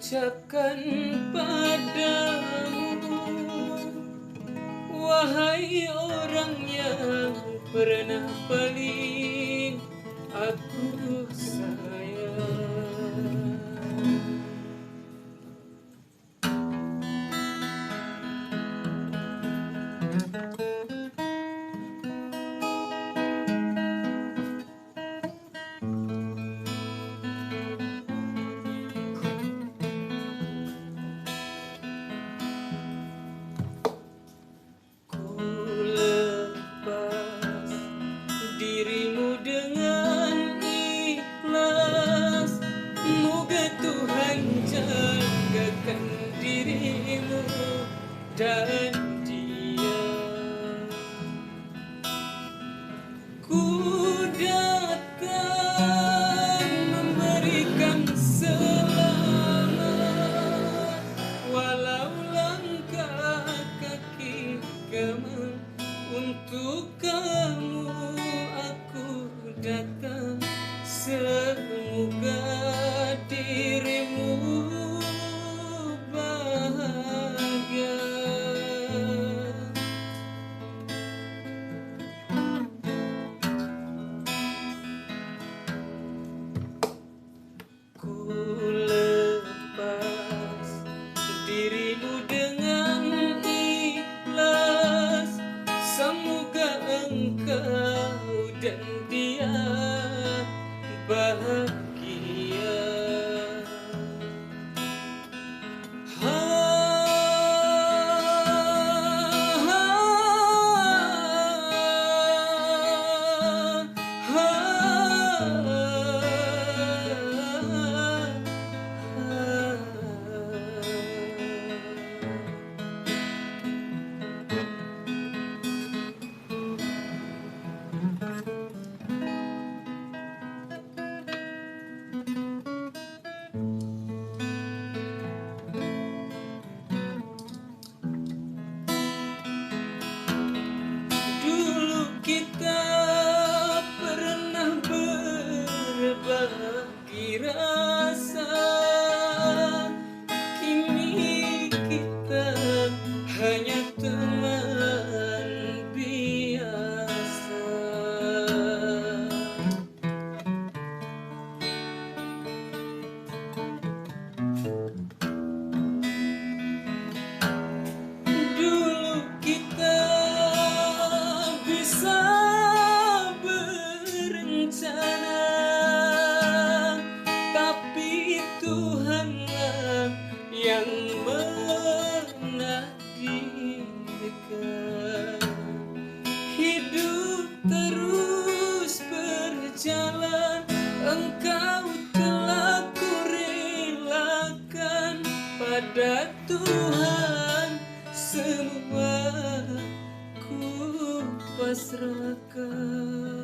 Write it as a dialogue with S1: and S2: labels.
S1: ucapkan padamu, wahai orang yang pernah paling aku sayang. Dirimu dengan ikhlas, moga Tuhan jagakan dirimu dan dia. Ku datang memberikan selamat, walau langkah kaki kamu untuk kamu aku datang. Semoga dirimu bahagia. Ku lepas dirimu dengan ikhlas, semoga engkau dan dia bahagia. Kita pernah berbagi rasa, kini kita hanya teman biasa. Dulu kita bisa berencana, tapi Tuhanlah yang menakdirkan. Hidup terus berjalan, engkau telah kurelakan pada Tuhan, semua ku pasrahkan.